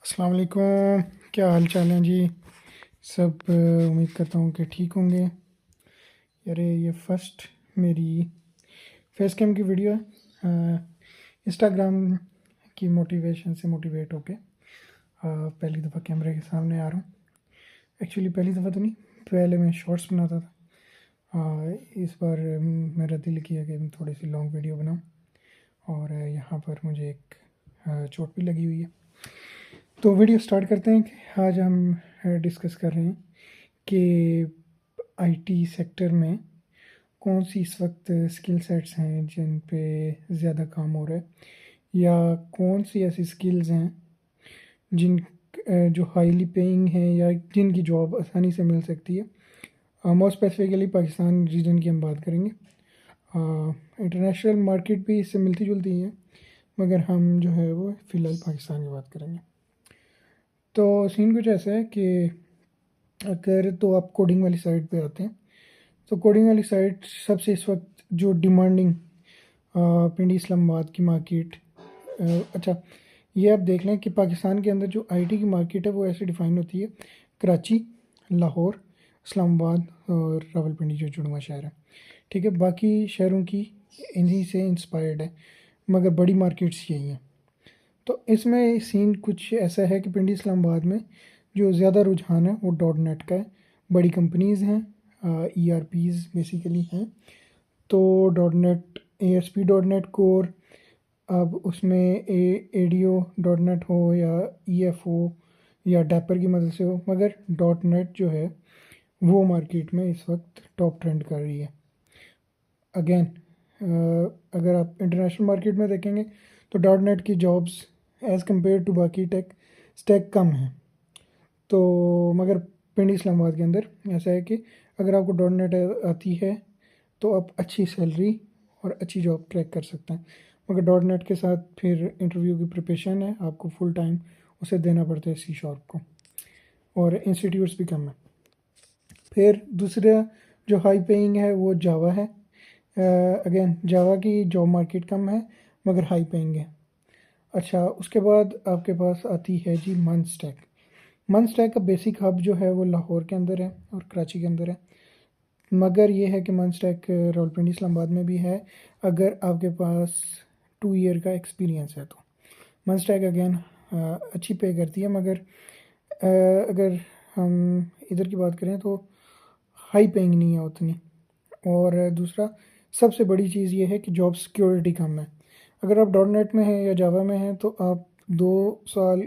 अस्सलाम वालेकुम। क्या हाल चाल है जी? सब उम्मीद करता हूँ कि ठीक होंगे। अरे ये फर्स्ट मेरी फेस कैम की वीडियो है। इंस्टाग्राम की मोटिवेशन से मोटिवेट होके पहली दफ़ा कैमरे के सामने आ रहा हूँ। एक्चुअली पहली दफ़ा तो नहीं, पहले मैं शॉर्ट्स बनाता था। इस बार मेरा दिल किया कि मैं थोड़ी सी लॉन्ग वीडियो बनाऊँ, और यहाँ पर मुझे एक चोट भी लगी हुई है। तो वीडियो स्टार्ट करते हैं कि आज हम डिस्कस कर रहे हैं कि आईटी सेक्टर में कौन सी इस वक्त स्किल सेट्स हैं जिन पे ज़्यादा काम हो रहा है, या कौन सी ऐसी स्किल्स हैं जिन जो हाईली पेइंग हैं या जिनकी जॉब आसानी से मिल सकती है। मोस्ट स्पेसिफिकली पाकिस्तान रीजन की हम बात करेंगे। इंटरनेशनल मार्केट भी इससे मिलती जुलती है, मगर हम जो है वो फ़िलहाल पाकिस्तान की बात करेंगे। तो सीन कुछ ऐसा है कि अगर तो आप कोडिंग वाली साइड पे आते हैं, तो कोडिंग वाली साइड सबसे इस वक्त जो डिमांडिंग पिंडी इस्लामाबाद की मार्केट। अच्छा, ये आप देख लें कि पाकिस्तान के अंदर जो आईटी की मार्केट है वो ऐसे डिफ़ाइन होती है: कराची, लाहौर, इस्लामाबाद और रावलपिंडी जो जुड़वा शहर है। ठीक है, बाकी शहरों की इन्हीं से इंस्पायर्ड है, मगर बड़ी मार्केट्स यही हैं। तो इसमें सीन कुछ ऐसा है कि पिंडी इस्लामाबाद में जो ज़्यादा रुझान है वो डॉट नेट का है। बड़ी कंपनीज़ हैं, ERPs बेसिकली हैं। तो डॉट नेट, ASP.NET कोर, अब उसमें ADO डॉट नेट हो या EF हो या डैपर की मदद से हो, मगर डॉट नेट जो है वो मार्केट में इस वक्त टॉप ट्रेंड कर रही है। अगेन, अगर आप इंटरनेशनल मार्केट में देखेंगे तो डॉट नेट की जॉब्स एज़ कम्पेयर टू बाकी टेक स्टैक कम है। तो मगर पिंडी इस्लामाबाद के अंदर ऐसा है कि अगर आपको डॉट नेट आती है तो आप अच्छी सैलरी और अच्छी जॉब क्रैक कर सकते हैं। मगर डॉट नेट के साथ फिर इंटरव्यू की प्रिपरेशन है, आपको फुल टाइम उसे देना पड़ता है C# को, और इंस्टीट्यूट्स भी कम है। फिर दूसरा जो हाई पेइंग है वो जावा है। अगेन जावा की जॉब मार्केट कम है मगर हाई पेइंग है। अच्छा, उसके बाद आपके पास आती है जी मन स्टैक। मन स्टैक का बेसिक हब जो है वो लाहौर के अंदर है और कराची के अंदर है, मगर ये है कि मन स्टैक रावलपिंडी इस्लामाबाद में भी है अगर आपके पास 2 ईयर का एक्सपीरियंस है तो। मन स्टैक अगेन अच्छी पे करती है, मगर अगर हम इधर की बात करें तो हाई पेइंग नहीं है उतनी। और दूसरा सबसे बड़ी चीज़ ये है कि जॉब सिक्योरिटी कम है। अगर आप डॉट नेट में हैं या जावा में हैं तो आप 2 साल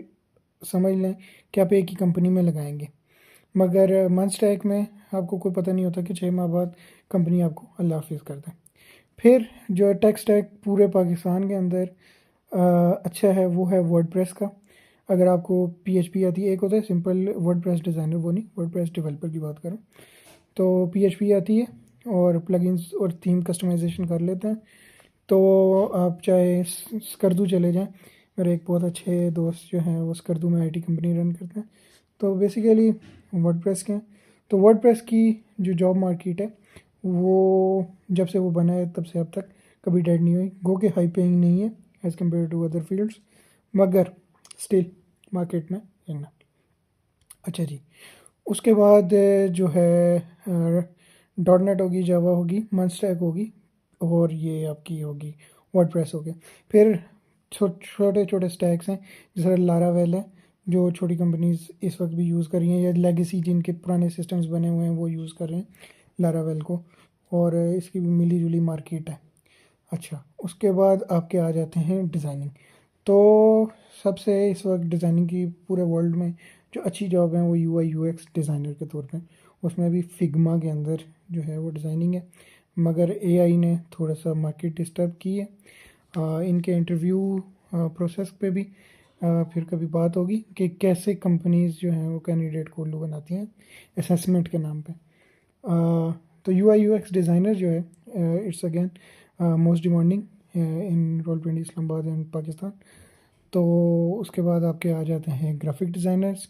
समझ लें कि आप एक ही कंपनी में लगाएंगे, मगर मन स्टैक में आपको कोई पता नहीं होता कि 6 माह बाद कंपनी आपको अल्लाह हाफिज़ कर दे। फिर जो टेक स्टैक पूरे पाकिस्तान के अंदर अच्छा है वो है वर्डप्रेस का। अगर आपको PHP आती है, एक होता है सिंपल वर्डप्रेस डिज़ाइनर, वो नहीं, वर्डप्रेस डेवलपर की बात करूँ तो PHP आती है और प्लगइन्स और थीम कस्टमाइजेशन कर लेते हैं। तो आप चाहे स्कर्दू चले जाएं, मेरे एक बहुत अच्छे दोस्त जो हैं वो स्कर्दू में IT कंपनी रन करते हैं। तो बेसिकली वर्डप्रेस के हैं। तो वर्डप्रेस की जो जॉब मार्केट है वो जब से वो बना है तब से अब तक कभी डेड नहीं हुई। गो के हाई पेइंग नहीं है as compare to other fields, मगर स्टिल मार्केट में है। अच्छा जी, उसके बाद जो है डॉट नेट होगी, जावा होगी, मन स्टैक होगी, और ये आपकी होगी वर्डप्रेस हो गया। फिर छोटे छोटे स्टैक्स हैं जैसे लारावेल है, जो छोटी कंपनीज इस वक्त भी यूज़ कर रही हैं, या लेगेसी जिनके पुराने सिस्टम्स बने हुए हैं वो यूज़ कर रहे हैं लारावेल को, और इसकी भी मिली जुली मार्केट है। अच्छा, उसके बाद आपके आ जाते हैं डिज़ाइनिंग। तो सबसे इस वक्त डिज़ाइनिंग की पूरे वर्ल्ड में जो अच्छी जॉब है वो UI UX डिज़ाइनर के तौर पे। उसमें भी फिग्मा के अंदर जो है वो डिज़ाइनिंग है, मगर AI ने थोड़ा सा मार्केट डिस्टर्ब की है। इनके इंटरव्यू प्रोसेस पे भी फिर कभी बात होगी कि कैसे कंपनीज़ जो हैं वो कैंडिडेट को उल्लू बनाती हैं असेसमेंट के नाम पे। तो UI UX डिज़ाइनर जो है it's again most demanding in Rawalpindi Islamabad and Pakistan. तो उसके बाद आपके आ जाते हैं ग्राफिक डिज़ाइनर्स।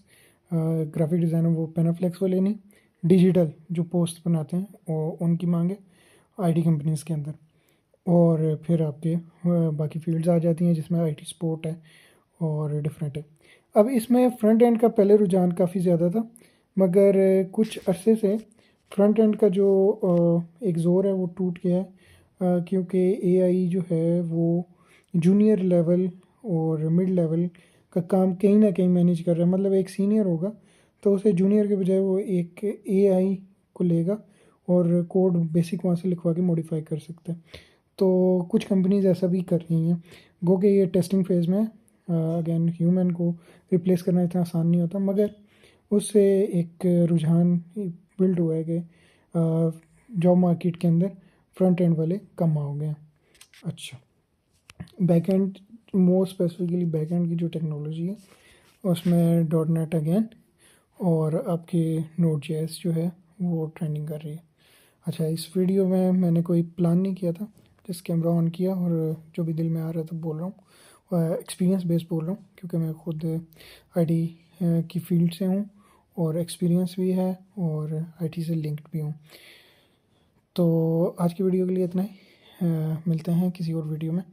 ग्राफिक डिज़ाइनर वो पेनाफ्लेक्स वाले नहीं, डिजिटल जो पोस्ट बनाते हैं और उनकी मांग है IT कंपनीज़ के अंदर। और फिर आपके बाकी फील्ड्स आ जाती हैं जिसमें IT सपोर्ट है और डिफरेंट है। अब इसमें फ्रंट एंड का पहले रुझान काफ़ी ज़्यादा था, मगर कुछ अरसे से फ्रंट एंड का जो एक ज़ोर है वो टूट गया है, क्योंकि एआई जो है वो जूनियर लेवल और मिड लेवल का काम कहीं ना कहीं मैनेज कर रहा है। मतलब एक सीनियर होगा तो उसे जूनियर के बजाय वो एक एआई को लेगा और कोड बेसिक वहाँ से लिखवा के मॉडिफाई कर सकता है। तो कुछ कंपनीज ऐसा भी कर रही हैं। गो के ये टेस्टिंग फेज़ में अगेन ह्यूमन को रिप्लेस करना इतना आसान नहीं होता, मगर उससे एक रुझान बिल्ड हुआ है कि जॉब मार्केट के अंदर फ्रंट एंड वाले कम हो गए हैं। अच्छा, back and, more specifically back and की जो टेक्नोलॉजी है उसमें डॉट नेट अगेन और आपके नोड जेएस जो है वो ट्रेंडिंग कर रही है। अच्छा, इस वीडियो में मैंने कोई प्लान नहीं किया था, जिस कैमरा ऑन किया और जो भी दिल में आ रहा था बोल रहा हूँ, एक्सपीरियंस बेस्ड बोल रहा हूँ, क्योंकि मैं खुद आईटी की फील्ड से हूँ और एक्सपीरियंस भी है और आईटी से लिंक्ड भी हूँ। तो आज की वीडियो के लिए इतना ही, मिलते हैं किसी और वीडियो में।